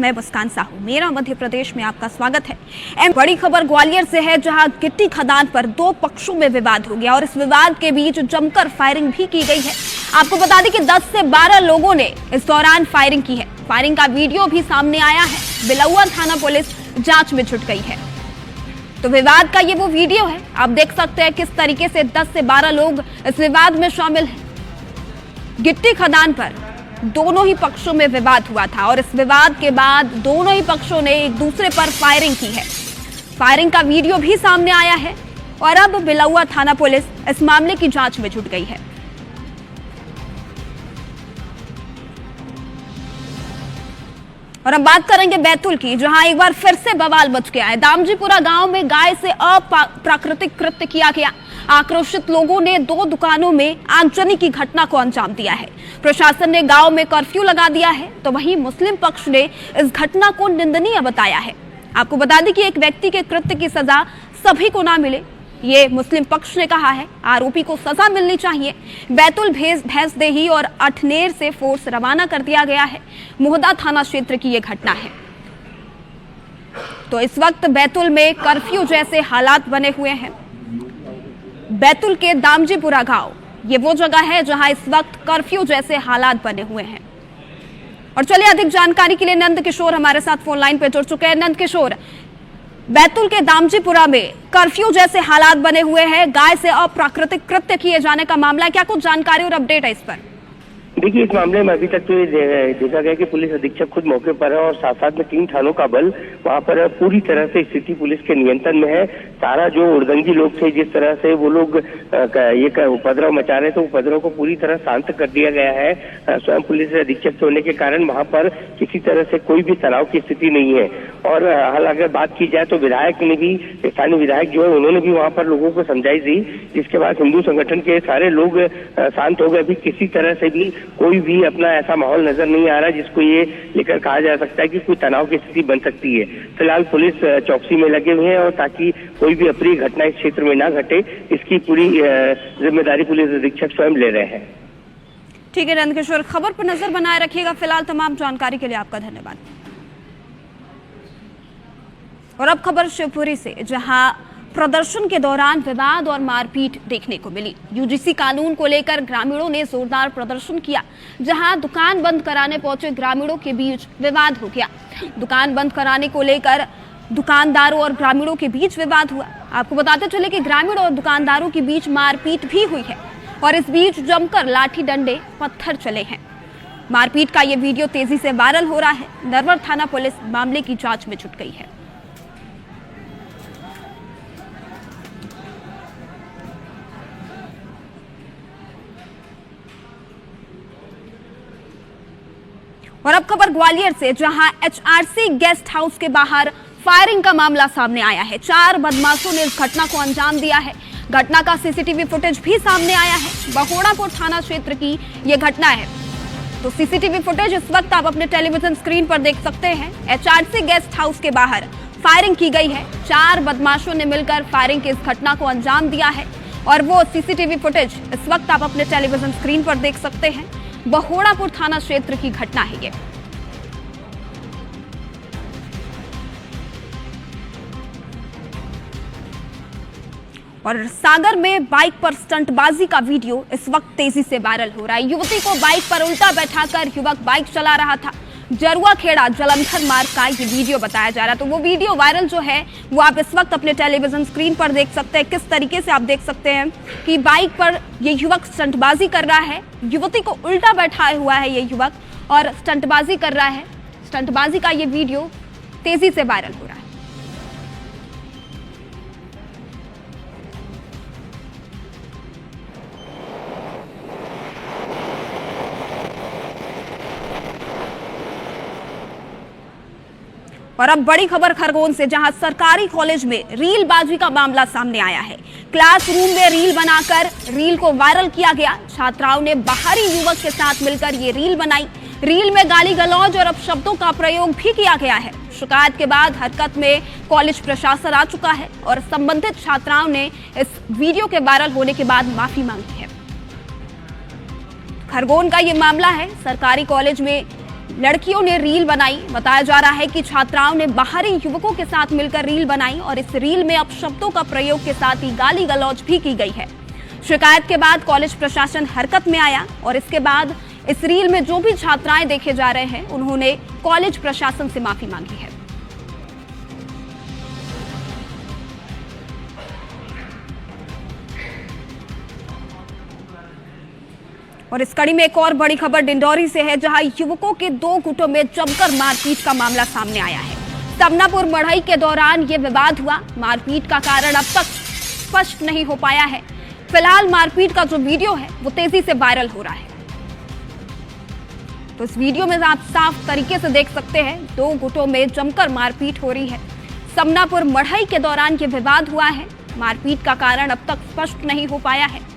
मैं मुस्कान साहू, मेरा मध्य प्रदेश में आपका स्वागत है। बड़ी खबर ग्वालियर से है, जहां गिट्टी खदान पर दो पक्षों में विवाद हो गया और इस विवाद के बीच जमकर फायरिंग भी की गई है। आपको बता दें कि 10 से 12 लोगों ने इस दौरान फायरिंग की है। फायरिंग का वीडियो भी सामने आया है। बिलौआ थाना पुलिस जांच में जुट गई है। तो विवाद का ये वो वीडियो है, आप देख सकते हैं किस तरीके से 10 से 12 लोग इस विवाद में शामिल हैं। गिट्टी खदान पर दोनों ही पक्षों में विवाद हुआ था और इस विवाद के बाद दोनों ही पक्षों ने एक दूसरे पर फायरिंग की है। फायरिंग का वीडियो भी सामने आया है और अब बिलौआ थाना पुलिस इस मामले की जांच में जुट गई है। और अब बात करेंगे बैतूल की, जहां एक बार फिर से बवाल मच गया है। दामजीपुरा गांव में गाय से अप्राकृतिक कृत्य किया गया। आक्रोशित लोगों ने 2 दुकानों में आगजनी की घटना को अंजाम दिया है। प्रशासन ने गांव में कर्फ्यू लगा दिया है, तो वहीं मुस्लिम पक्ष ने इस घटना को निंदनीय बताया है। आपको बता दें कि एक व्यक्ति के कृत्य की सजा सभी को ना मिले, ये मुस्लिम पक्ष ने कहा है। आरोपी को सजा मिलनी चाहिए। बैतूल भैंसदेही और अठनेर से फोर्स रवाना कर दिया गया है। मोहदा थाना क्षेत्र की यह घटना है। तो इस वक्त बैतूल में कर्फ्यू जैसे हालात बने हुए हैं। बैतूल के दामजीपुरा गांव ये वो जगह है जहां इस वक्त कर्फ्यू जैसे हालात बने हुए हैं। और चलिए अधिक जानकारी के लिए नंद किशोर हमारे साथ फोन लाइन पे जुड़ चुके हैं। नंद किशोर, बैतूल के दामजीपुरा में कर्फ्यू जैसे हालात बने हुए हैं, गाय से अप्राकृतिक कृत्य किए जाने का मामला, क्या कुछ जानकारी और अपडेट है इस पर? देखिए, इस मामले में अभी तक तो देखा गया कि पुलिस अधीक्षक खुद मौके पर है और साथ साथ में 3 थानों का बल वहां पर पूरी तरह से स्थिति पुलिस के नियंत्रण में है। सारा जो उड़दंगी लोग थे, जिस तरह से वो लोग ये उपद्रव मचा रहे थे, उपद्रव को पूरी तरह शांत कर दिया गया है। स्वयं पुलिस अधीक्षक होने के कारण वहां पर किसी तरह से कोई भी तनाव की स्थिति नहीं है। और हाल अगर बात की जाए तो विधायक ने भी, स्थानीय विधायक जो है उन्होंने भी वहां पर लोगों को समझाई दी, जिसके बाद हिंदू संगठन के सारे लोग शांत हो गए। अभी किसी तरह से भी कोई भी अपना ऐसा माहौल नजर नहीं आ रहा जिसको ये लेकर कहा जा सकता है कि कोई तनाव की स्थिति बन सकती है। फिलहाल पुलिस चौकसी में लगे हुए हैं और ताकि कोई भी अप्रिय घटना इस क्षेत्र में ना घटे, इसकी पूरी जिम्मेदारी पुलिस अधीक्षक स्वयं ले रहे हैं। ठीक है नंद किशोर, खबर पर नजर बनाए रखिएगा। फिलहाल तमाम जानकारी के लिए आपका धन्यवाद। और अब खबर शिवपुरी से, जहां प्रदर्शन के दौरान विवाद और मारपीट देखने को मिली। यूजीसी कानून को लेकर ग्रामीणों ने जोरदार प्रदर्शन किया, जहां दुकान बंद कराने पहुंचे ग्रामीणों के बीच विवाद हो गया। दुकान बंद कराने को लेकर दुकानदारों और ग्रामीणों के बीच विवाद हुआ। आपको बताते चले कि ग्रामीण और दुकानदारों के बीच मारपीट भी हुई है और इस बीच जमकर लाठी डंडे पत्थर चले हैं। मारपीट का ये वीडियो तेजी से वायरल हो रहा है। नरवर थाना पुलिस मामले की जांच में जुट गई है। और अब खबर ग्वालियर से, जहां एचआरसी गेस्ट हाउस के बाहर फायरिंग का मामला सामने आया है। 4 बदमाशों ने इस घटना को अंजाम दिया है। घटना का सीसीटीवी फुटेज भी सामने आया है। बहोड़ापुर थाना क्षेत्र की यह घटना है। तो सीसीटीवी फुटेज इस वक्त आप अपने टेलीविजन स्क्रीन पर देख सकते हैं। एचआरसी गेस्ट हाउस के बाहर फायरिंग की गई है। 4 बदमाशों ने मिलकर फायरिंग की इस घटना को अंजाम दिया है और वो सीसीटीवी फुटेज इस वक्त आप अपने टेलीविजन स्क्रीन पर देख सकते हैं। बहोड़ापुर थाना क्षेत्र की घटना है ये। और सागर में बाइक पर स्टंटबाजी का वीडियो इस वक्त तेजी से वायरल हो रहा है। युवती को बाइक पर उल्टा बैठाकर युवक बाइक चला रहा था। जरुआ खेड़ा जलंधर मार्ग का ये वीडियो बताया जा रहा है। तो वो वीडियो वायरल जो है वो आप इस वक्त अपने टेलीविजन स्क्रीन पर देख सकते हैं। किस तरीके से आप देख सकते हैं कि बाइक पर ये युवक स्टंटबाजी कर रहा है। युवती को उल्टा बैठाया हुआ है ये युवक और स्टंटबाजी कर रहा है। स्टंटबाजी का ये वीडियो तेजी से वायरल हो रहा है। और अब बड़ी खबर खरगोन से, जहां सरकारी कॉलेज में रीलबाजी का मामला सामने आया है। क्लासरूम में रील बनाकर रील को वायरल किया गया। छात्राओं ने बाहरी युवक के साथ मिलकर ये रील बनाई। रील में गाली गलौज और अपशब्दों का प्रयोग भी किया गया है। शिकायत के बाद हरकत में कॉलेज प्रशासन आ चुका है और संबंधित छात्राओं ने इस वीडियो के वायरल होने के बाद माफी मांगी है। खरगोन का ये मामला है। सरकारी कॉलेज में लड़कियों ने रील बनाई। बताया जा रहा है कि छात्राओं ने बाहरी युवकों के साथ मिलकर रील बनाई और इस रील में अपशब्दों का प्रयोग के साथ ही गाली गलौज भी की गई है। शिकायत के बाद कॉलेज प्रशासन हरकत में आया और इसके बाद इस रील में जो भी छात्राएं देखे जा रहे हैं उन्होंने कॉलेज प्रशासन से माफी मांगी है। और इस कड़ी में एक और बड़ी खबर डिंडौरी से है, जहां युवकों के 2 गुटों में जमकर मारपीट का मामला सामने आया है। समनापुर मढ़ई के दौरान यह विवाद हुआ। मारपीट का कारण अब तक स्पष्ट नहीं हो पाया है। फिलहाल मारपीट का जो वीडियो है वो तेजी से वायरल हो रहा है। तो इस वीडियो में आप साफ तरीके से देख सकते हैं 2 गुटों में जमकर मारपीट हो रही है। समनापुर मढ़ई के दौरान यह विवाद हुआ है। मारपीट का कारण अब तक स्पष्ट नहीं हो पाया है।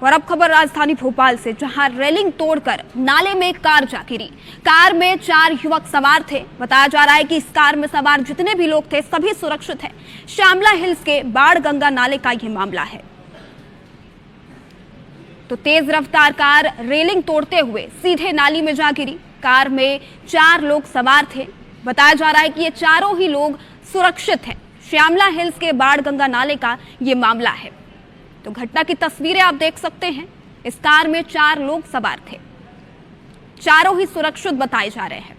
और अब खबर राजधानी भोपाल से, जहां रेलिंग तोड़कर नाले में कार जा गिरी। कार में 4 युवक सवार थे। बताया जा रहा है कि इस कार में सवार जितने भी लोग थे सभी सुरक्षित हैं। श्यामला हिल्स के बाणगंगा नाले का यह मामला है। तो तेज रफ्तार कार रेलिंग तोड़ते हुए सीधे नाली में जा गिरी। कार में 4 लोग सवार थे। बताया जा रहा है कि ये चारों ही लोग सुरक्षित हैं। श्यामला हिल्स के बाणगंगा नाले का ये मामला है। तो घटना की तस्वीरें आप देख सकते हैं। इस कार में 4 लोग सवार थे। चारों ही सुरक्षित बताए जा रहे हैं।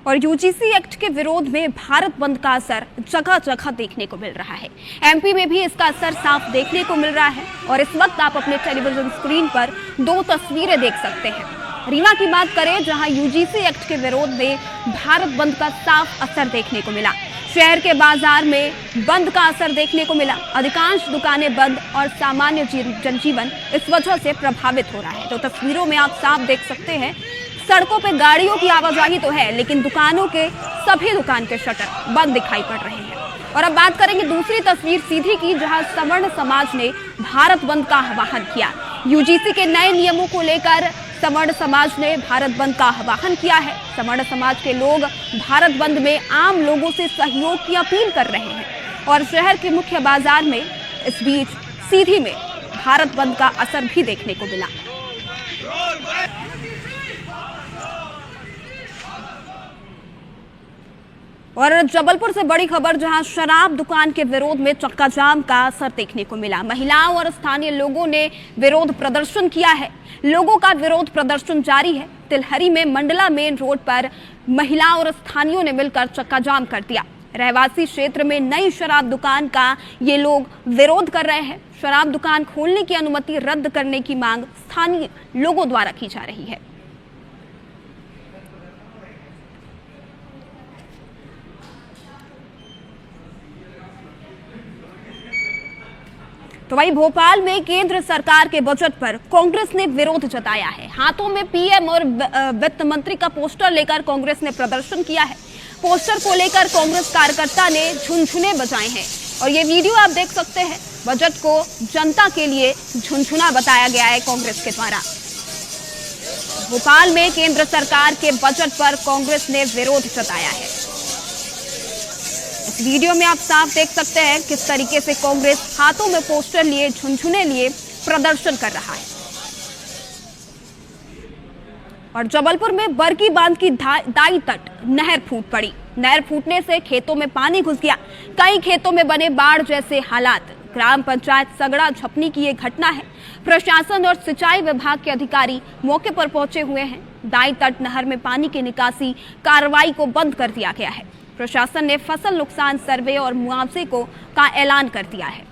और यूजीसी एक्ट के विरोध में भारत बंद का असर जगह जगह देखने को मिल रहा है। एमपी में भी इसका असर साफ देखने को मिल रहा है। और इस वक्त आप अपने टेलीविजन स्क्रीन पर 2 तस्वीरें देख सकते हैं। रीवा की बात करें, जहां यूजीसी एक्ट के विरोध में भारत बंद का साफ असर देखने को मिला। शहर के बाजार में बंद का असर देखने को मिला। अधिकांश दुकानें बंद और सामान्य जनजीवन इस वजह से प्रभावित हो रहा है। तो तस्वीरों में आप साफ देख सकते हैं, सड़कों पे गाड़ियों की आवाजाही तो है, लेकिन दुकानों के सभी दुकान के शटर बंद दिखाई पड़ रहे हैं। और अब बात करेंगे दूसरी तस्वीर सीधी की, जहां सवर्ण समाज ने भारत बंद का आह्वान किया। यूजीसी के नए नियमों को लेकर सवर्ण समाज ने भारत बंद का आह्वान किया है। सवर्ण समाज के लोग भारत बंद में आम लोगों से सहयोग की अपील कर रहे हैं। और शहर के मुख्य बाजार में इस बीच सीधी में भारत बंद का असर भी देखने को मिला। और जबलपुर से बड़ी खबर, जहां शराब दुकान के विरोध में चक्का जाम का असर देखने को मिला। महिलाओं और स्थानीय लोगों ने विरोध प्रदर्शन किया है। लोगों का विरोध प्रदर्शन जारी है। तिलहरी में मंडला मेन रोड पर महिलाओं और स्थानीयों ने मिलकर चक्का जाम कर दिया। रहवासी क्षेत्र में नई शराब दुकान का ये लोग विरोध कर रहे हैं। शराब दुकान खोलने की अनुमति रद्द करने की मांग स्थानीय लोगों द्वारा की जा रही है। तो वहीं भोपाल में केंद्र सरकार के बजट पर कांग्रेस ने विरोध जताया है। हाथों में पीएम और वित्त मंत्री का पोस्टर लेकर कांग्रेस ने प्रदर्शन किया है। पोस्टर को लेकर कांग्रेस कार्यकर्ता ने झुनझुने बजाए हैं। और ये वीडियो आप देख सकते हैं। बजट को जनता के लिए झुनझुना बताया गया है कांग्रेस के द्वारा। भोपाल में केंद्र सरकार के बजट पर कांग्रेस ने विरोध जताया है। इस वीडियो में आप साफ देख सकते हैं किस तरीके से कांग्रेस हाथों में पोस्टर लिए, झुनझुने लिए प्रदर्शन कर रहा है। और जबलपुर में बरगी बांध की दाई तट नहर फूट पड़ी। नहर फूटने से खेतों में पानी घुस गया। कई खेतों में बने बाढ़ जैसे हालात। ग्राम पंचायत सगड़ा झपनी की ये घटना है। प्रशासन और सिंचाई विभाग के अधिकारी मौके पर पहुंचे हुए हैं। दाई तट नहर में पानी की निकासी कार्रवाई को बंद कर दिया गया है। प्रशासन ने फसल नुकसान सर्वे और मुआवजे का ऐलान कर दिया है।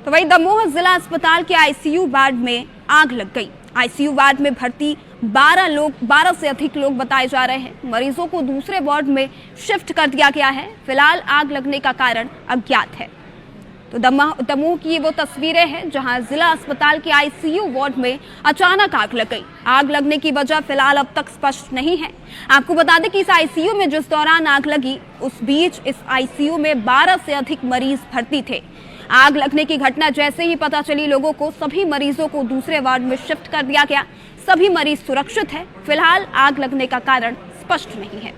तो वहीं दमोह जिला अस्पताल के आईसीयू वार्ड में आग लग गई। आईसीयू वार्ड में भर्ती 12 से अधिक लोग बताए जा रहे हैं। मरीजों को दूसरे वार्ड में शिफ्ट कर दिया गया है। फिलहाल आग लगने का कारण अज्ञात है। तो दमोह की वो तस्वीरें हैं जहां जिला अस्पताल के आईसीयू वार्ड में अचानक आग लग गई। आग लगने की वजह फिलहाल अब तक स्पष्ट नहीं है। आपको बता दें कि इस आईसीयू में जिस दौरान आग लगी उस बीच इस आईसीयू में 12 से अधिक मरीज भर्ती थे। आग लगने की घटना जैसे ही पता चली लोगों को, सभी मरीजों को दूसरे वार्ड में शिफ्ट कर दिया गया। सभी मरीज सुरक्षित हैं। फिलहाल आग लगने का कारण स्पष्ट नहीं है।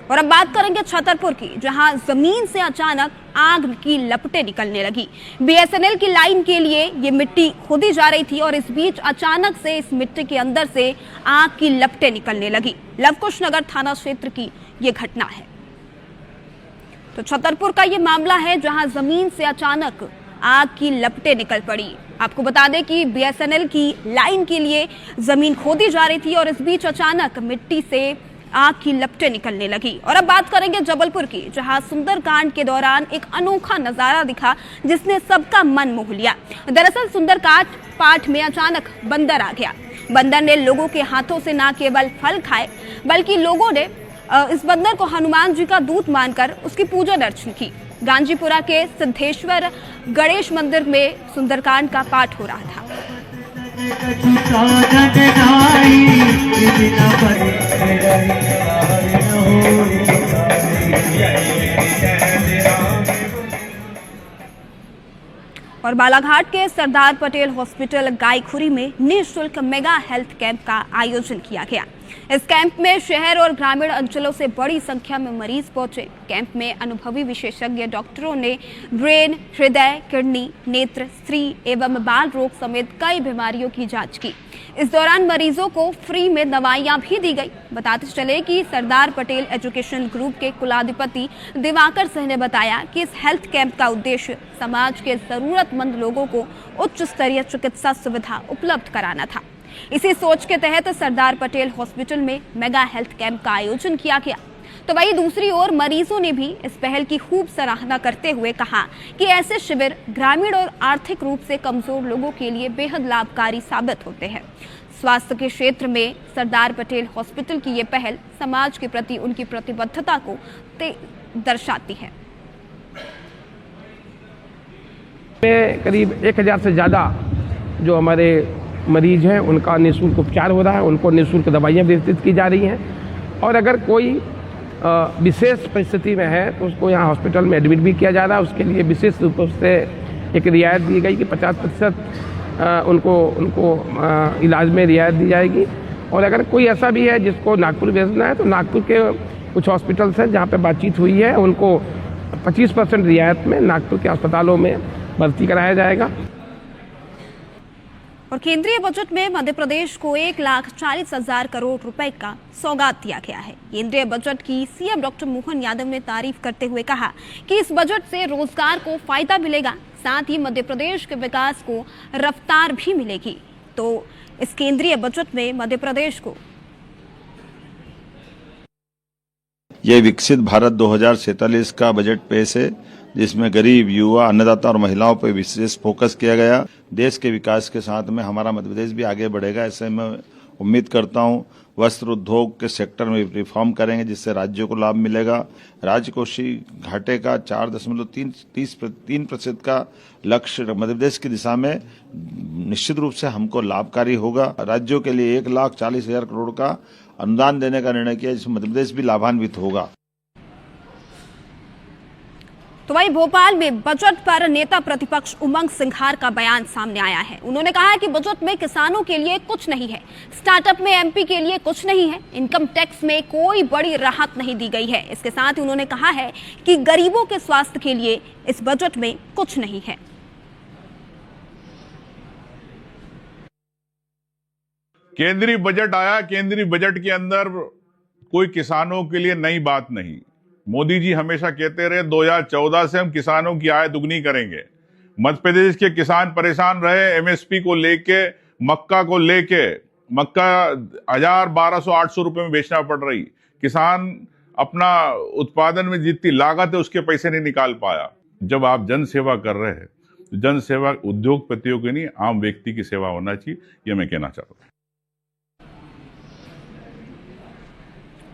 और अब बात करेंगे छतरपुर की, जहां जमीन से अचानक आग की लपटें निकलने लगी। बीएसएनएल की लाइन के लिए ये मिट्टी खोदी जा रही थी और इस बीच अचानक से इस मिट्टी के अंदर से आग की लपटें निकलने लगी। लवकुश नगर थाना क्षेत्र की ये घटना है। तो छतरपुर का ये मामला है, जहां जमीन से अचानक आग की लपटें निकल पड़ी। आपको बता दें कि बीएसएनएल की लाइन के लिए जमीन खोदी जा रही थी और इस बीच अचानक मिट्टी से आग की लपटें निकलने लगी। और अब बात करेंगे जबलपुर की, जहां सुंदरकांड के दौरान एक अनोखा नजारा दिखा जिसने सबका मन मोह लिया। दरअसल सुंदरकांड पाठ में अचानक बंदर आ गया। बंदर ने लोगों के हाथों से न केवल फल खाए, बल्कि लोगों ने इस बंदर को हनुमान जी का दूत मानकर उसकी पूजन अर्चना की। गांजीपुरा के सिद्धेश्वर गणेश मंदिर में सुंदरकांड का पाठ हो रहा था। और बालाघाट के सरदार पटेल हॉस्पिटल गायखुरी में निःशुल्क मेगा हेल्थ कैंप का आयोजन किया गया। इस कैंप में शहर और ग्रामीण अंचलों से बड़ी संख्या में मरीज पहुंचे। कैंप में अनुभवी विशेषज्ञ डॉक्टरों ने ब्रेन, हृदय, किडनी, नेत्र, स्त्री एवं बाल रोग समेत कई बीमारियों की जांच की। इस दौरान मरीजों को फ्री में दवाइयां भी दी गई। बताते चले कि सरदार पटेल एजुकेशन ग्रुप के कुलाधिपति दिवाकर सिंह ने बताया कि इस हेल्थ कैंप का उद्देश्य समाज के जरूरतमंद लोगों को उच्च स्तरीय चिकित्सा सुविधा उपलब्ध कराना था। इसी सोच के तहत सरदार पटेल हॉस्पिटल में मेगा हेल्थ कैंप का आयोजन किया गया। तो वहीं दूसरी ओर मरीजों ने भी इस पहल की खूब सराहना करते हुए कहा कि ऐसे शिविर ग्रामीण और आर्थिक रूप से कमजोर लोगों के लिए बेहद लाभकारी साबित होते हैं। स्वास्थ्य के क्षेत्र में सरदार पटेल हॉस्पिटल की ये पहल समाज के प्रति उनकी प्रतिबद्धता को दर्शाती है। करीब 1000 से ज़्यादा जो हमारे मरीज हैं उनका निःशुल्क उपचार हो रहा है, उनको निःशुल्क दवाइयाँ वितरित की जा रही हैं। और अगर कोई विशेष परिस्थिति में है तो उसको यहाँ हॉस्पिटल में एडमिट भी किया जा रहा है। उसके लिए विशेष रूप से एक रियायत दी गई कि 50% उनको इलाज में रियायत दी जाएगी। और अगर कोई ऐसा भी है जिसको नागपुर भेजना है तो नागपुर के कुछ हॉस्पिटल्स हैं जहाँ पे बातचीत हुई है, उनको 25% रियायत में नागपुर के अस्पतालों में भर्ती कराया जाएगा। और केंद्रीय बजट में मध्य प्रदेश को 1,40,000 करोड़ रुपए का सौगात दिया गया है। केंद्रीय बजट की सीएम डॉक्टर मोहन यादव ने तारीफ करते हुए कहा कि इस बजट से रोजगार को फायदा मिलेगा, साथ ही मध्य प्रदेश के विकास को रफ्तार भी मिलेगी। तो इस केंद्रीय बजट में मध्य प्रदेश को ये विकसित भारत 2047 का बजट पेश है, जिसमें गरीब, युवा, अन्नदाता और महिलाओं पर विशेष फोकस किया गया। देश के विकास के साथ में हमारा मध्य प्रदेश भी आगे बढ़ेगा, ऐसे मैं उम्मीद करता हूं। वस्त्र उद्योग के सेक्टर में रिफॉर्म करेंगे जिससे राज्यों को लाभ मिलेगा। राजकोषीय घाटे का 4.3% का लक्ष्य मध्य प्रदेश की दिशा में निश्चित रूप से हमको लाभकारी होगा। राज्यों के लिए 1,40,000 करोड़ का अनुदान देने का निर्णय किया, जिसमें मध्य प्रदेश भी लाभान्वित होगा। तो वहीं भोपाल में बजट पर नेता प्रतिपक्ष उमंग सिंघार का बयान सामने आया है। उन्होंने कहा कि बजट में किसानों के लिए कुछ नहीं है, स्टार्टअप में एमपी के लिए कुछ नहीं है, इनकम टैक्स में कोई बड़ी राहत नहीं दी गई है। इसके साथ ही उन्होंने कहा है कि गरीबों के स्वास्थ्य के लिए इस बजट में कुछ नहीं है। केंद्रीय बजट आया, केंद्रीय बजट के अंदर कोई किसानों के लिए नई बात नहीं। मोदी जी हमेशा कहते रहे 2014 से हम किसानों की आय दुगनी करेंगे। मध्य प्रदेश के किसान परेशान रहे एमएसपी को लेके, मक्का को लेके। मक्का 1000, 1200, 800 रुपए में बेचना पड़ रही। किसान अपना उत्पादन में जितनी लागत है उसके पैसे नहीं निकाल पाया। जब आप जन सेवा कर रहे हैं तो जन सेवा उद्योगपतियों की नहीं, आम व्यक्ति की सेवा होना चाहिए, ये मैं कहना चाहता हूँ।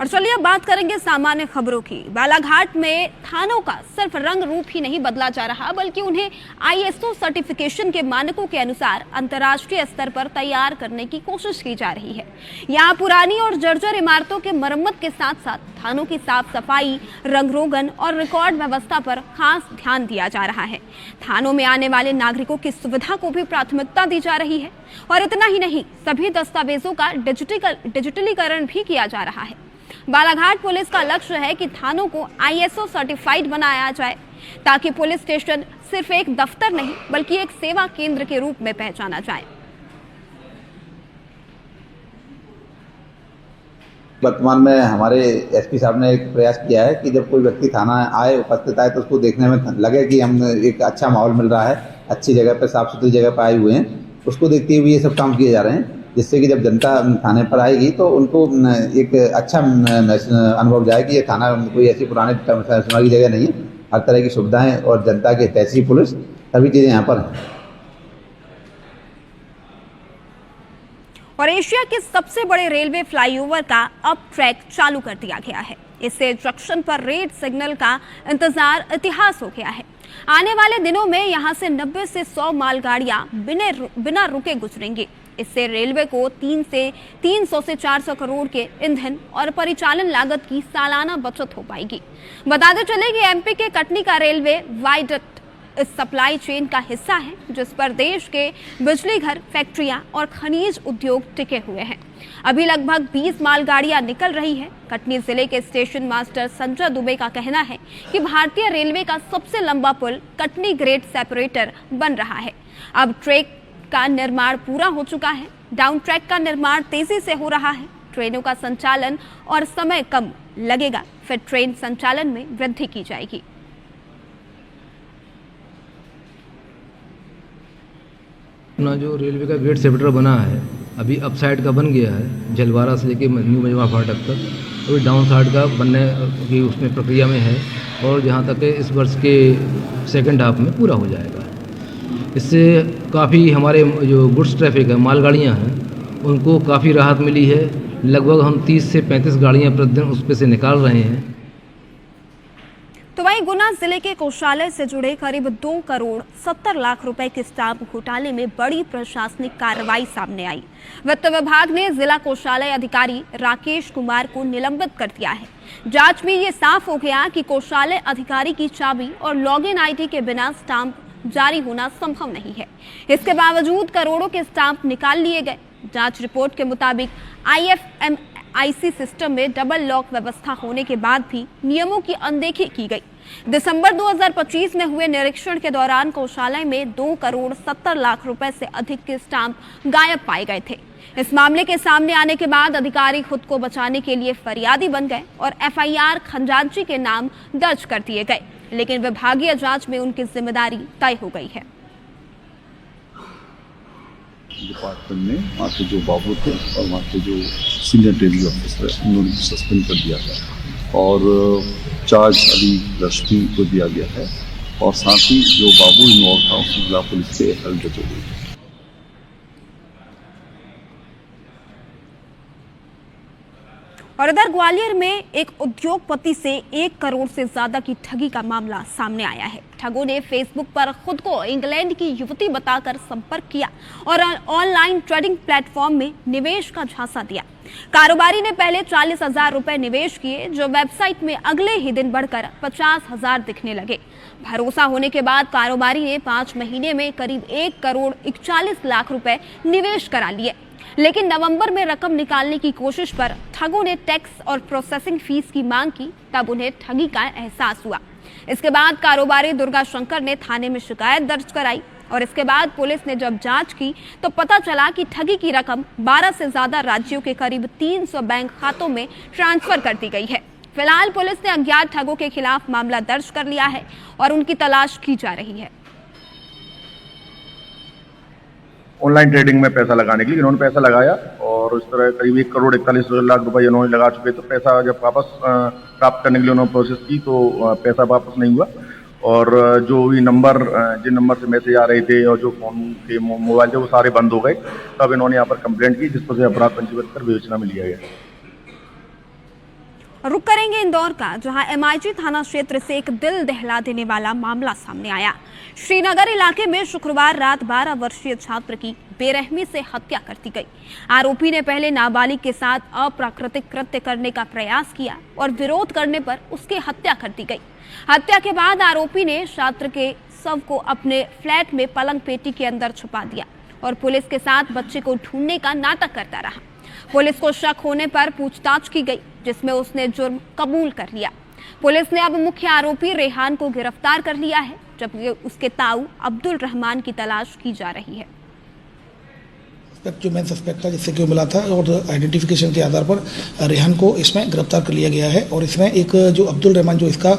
और चलिए अब बात करेंगे सामान्य खबरों की। बालाघाट में थानों का सिर्फ रंग रूप ही नहीं बदला जा रहा, बल्कि उन्हें ISO सर्टिफिकेशन के मानकों के अनुसार अंतर्राष्ट्रीय स्तर पर तैयार करने की कोशिश की जा रही है। यहाँ पुरानी और जर्जर इमारतों के मरम्मत के साथ साथ थानों की साफ सफाई, रंग रोगन और रिकॉर्ड व्यवस्था पर खास ध्यान दिया जा रहा है। थानों में आने वाले नागरिकों की सुविधा को भी प्राथमिकता दी जा रही है और इतना ही नहीं, सभी दस्तावेजों का डिजिटलीकरण भी किया जा रहा है। बालाघाट पुलिस का लक्ष्य है कि थानों को ISO सर्टिफाइड बनाया जाए, ताकि पुलिस स्टेशन सिर्फ एक दफ्तर नहीं बल्कि एक सेवा केंद्र के रूप में पहचाना जाए। वर्तमान में हमारे SP साहब ने एक प्रयास किया है कि जब कोई व्यक्ति थाना आए, उपस्थित आए, तो उसको देखने में लगे कि हम एक अच्छा माहौल मिल रहा है, अच्छी जगह पर, साफ सुथरी जगह पर आए हुए हैं। उसको देखते हुए ये सब काम किए जा रहे हैं, जिससे कि जब जनता थाने पर आएगी तो उनको एक अच्छा अनुभव जाए कि ये थाना कोई ऐसी पुरानी की जगह नहीं है। हर तरह की सुविधाएं और जनता के तहसील पुलिस सभी चीजें यहाँ पर हैं। और एशिया के सबसे बड़े रेलवे फ्लाईओवर का अब ट्रैक चालू कर दिया गया है। इससे जंक्शन पर रेड सिग्नल का इंतजार इतिहास हो गया है। आने वाले दिनों में यहां से 90 से 100 मालगाड़ियां बिना रुके गुजरेंगी। इससे रेलवे को 300 से 400 करोड़ के ईंधन और परिचालन लागत की सालाना बचत हो पाएगी। बताते चले कि MP के कटनी का रेलवे वायडक्ट इस सप्लाई चेन का हिस्सा है, जिस पर देश के बिजली घर, फैक्ट्रियां और खनिज उद्योग टिके हुए हैं। अभी लगभग 20 मालगाड़ियां निकल रही है। कटनी जिले के स्टेशन मास्टर संजय दुबे का कहना है कि भारतीय रेलवे का सबसे लंबा पुल कटनी ग्रेड सेपरेटर बन रहा है। अब ट्रैक का निर्माण पूरा हो चुका है। डाउन ट्रैक का निर्माण तेजी से हो रहा है। ट्रेनों का संचालन और समय कम लगेगा, फिर ट्रेन संचालन में वृद्धि की जाएगी। अपना जो रेलवे का ग्रेड सेपरेटर बना है, अभी अप साइड का बन गया है, जलवारा से लेके न्यू मजमा फाटक तक। अभी डाउन साइड का बनने की उसमें प्रक्रिया में है और जहाँ तक इस वर्ष के सेकंड हाफ में पूरा हो जाएगा। इससे काफ़ी हमारे जो गुड्स ट्रैफिक है, मालगाड़ियाँ हैं, उनको काफ़ी राहत मिली है। लगभग हम 30 से 35 गाड़ियाँ प्रतिदिन उस पे से निकाल रहे हैं। तो वहीं गुना जिले के कोषालय से जुड़े करीब 2 करोड़ 70 लाख रुपए के स्टाम्प घोटाले में बड़ी प्रशासनिक कार्रवाई सामने आई। वित्त विभाग ने जिला कोषालय अधिकारी राकेश कुमार को निलंबित कर दिया है। जांच में ये साफ हो गया कि कोषालय अधिकारी की चाबी और लॉगिन ID के बिना स्टाम्प जारी होना संभव नहीं है। इसके बावजूद करोड़ों के स्टाम्प निकाल लिए गए। जांच रिपोर्ट के मुताबिक IFMIC सिस्टम में डबल लॉक व्यवस्था होने के बाद भी नियमों की अनदेखी की गई। दिसंबर 2025 में हुए निरीक्षण के दौरान कोषालय में 2 करोड़ 70 लाख रुपए से अधिक के स्टाम्प गायब पाए गए थे। इस मामले के सामने आने के बाद अधिकारी खुद को बचाने के लिए फरियादी बन गए और FIR खजांची के नाम दर्ज कर दिए गए, लेकिन विभागीय जांच में उनकी जिम्मेदारी तय हो गई है। डिपार्टमेंट ने वहाँ के जो बाबू थे और वहाँ के जो सीनियर ट्रेनिंग ऑफिसर है, उन्होंने सस्पेंड कर दिया था और चार्ज अली रश्मि को दिया गया है और साथ ही जो बाबू इन्वॉल्व था उसकी जिला पुलिस से हेल्प हो गई है। और इधर ग्वालियर में एक उद्योगपति से 1 करोड़ से ज्यादा की ठगी का मामला सामने आया है। ठगों ने फेसबुक पर खुद को इंग्लैंड की युवती बताकर संपर्क किया और ऑनलाइन ट्रेडिंग प्लेटफॉर्म में निवेश का झांसा दिया। कारोबारी ने पहले 40,000 रुपए निवेश किए, जो वेबसाइट में अगले ही दिन बढ़कर 50,000 दिखने लगे। भरोसा होने के बाद कारोबारी ने 5 महीने में करीब 1 करोड़ 41 लाख रुपए निवेश करा लिए, लेकिन नवंबर में रकम निकालने की कोशिश पर ठगों ने टैक्स और प्रोसेसिंग फीस की मांग की। तब उन्हें ठगी का एहसास हुआ। इसके बाद कारोबारी दुर्गा शंकर ने थाने में शिकायत दर्ज कराई और इसके बाद पुलिस ने जब जांच की तो पता चला कि ठगी की रकम 12 से ज्यादा राज्यों के करीब 300 बैंक खातों में ट्रांसफर कर दी गई है। फिलहाल पुलिस ने अज्ञात ठगों के खिलाफ मामला दर्ज कर लिया है और उनकी तलाश की जा रही है। ऑनलाइन ट्रेडिंग में पैसा लगाने के लिए इन्होंने पैसा लगाया और इस तरह करीब 1 करोड़ 41 लाख रुपए इन्होंने लगा चुके। तो पैसा जब वापस प्राप्त करने के लिए उन्होंने प्रोसेस की तो पैसा वापस नहीं हुआ और जो भी नंबर जिन नंबर से मैसेज आ रहे थे और जो फोन के मोबाइल थे वो सारे बंद हो गए। तब इन्होंने यहाँ पर कंप्लेंट की, जिस पर से अपराध पंजीबद्ध कर विवेचना में लिया गया। रुक करेंगे इंदौर का, जहां एमआईजी थाना क्षेत्र से एक दिल दहला देने वाला मामला सामने आया। श्रीनगर इलाके में शुक्रवार रात 12 वर्षीय छात्र की बेरहमी से हत्या कर दी गई। आरोपी ने पहले नाबालिग के साथ अप्राकृतिक कृत्य करने का प्रयास किया और विरोध करने पर उसकी हत्या कर दी गई। हत्या के बाद आरोपी ने छात्र के शव को अपने फ्लैट में पलंग पेटी के अंदर छुपा दिया और पुलिस के साथ बच्चे को ढूंढने का नाटक करता रहा। पुलिस को शक होने पर पूछताछ की गई, जिसमें उसने जुर्म कबूल कर लिया। पुलिस ने अब मुख्य आरोपी रेहान को गिरफ्तार कर लिया है, जबकि उसके ताऊ अब्दुल रहमान की तलाश की जा रही है। जो मेन सस्पेक्ट था जिससे कि मिला था और आइडेंटिफिकेशन के आधार पर रेहान को इसमें गिरफ्तार कर लिया गया है। और इसमें एक जो अब्दुल रहमान जो इसका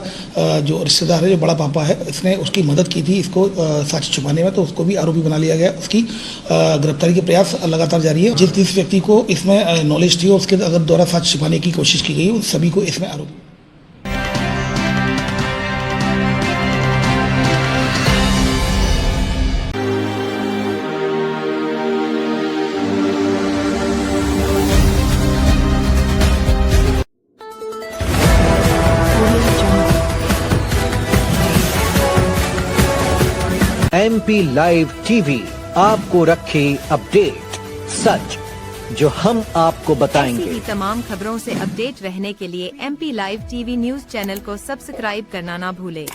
जो रिश्तेदार है, जो बड़ा पापा है, इसने उसकी मदद की थी इसको साक्ष्य छुपाने में, तो उसको भी आरोपी बना लिया गया। उसकी गिरफ्तारी के प्रयास लगातार जारी है। जिस व्यक्ति को इसमें नॉलेज थी और उसके अगर द्वारा साक्ष्य छिपाने की कोशिश की गई, उन सभी को इसमें आरोपी। MP लाइव टीवी आपको रखे अपडेट, सच जो हम आपको बताएंगे। ऐसी ही तमाम खबरों से अपडेट रहने के लिए MP live TV news channel को सब्सक्राइब करना ना भूले।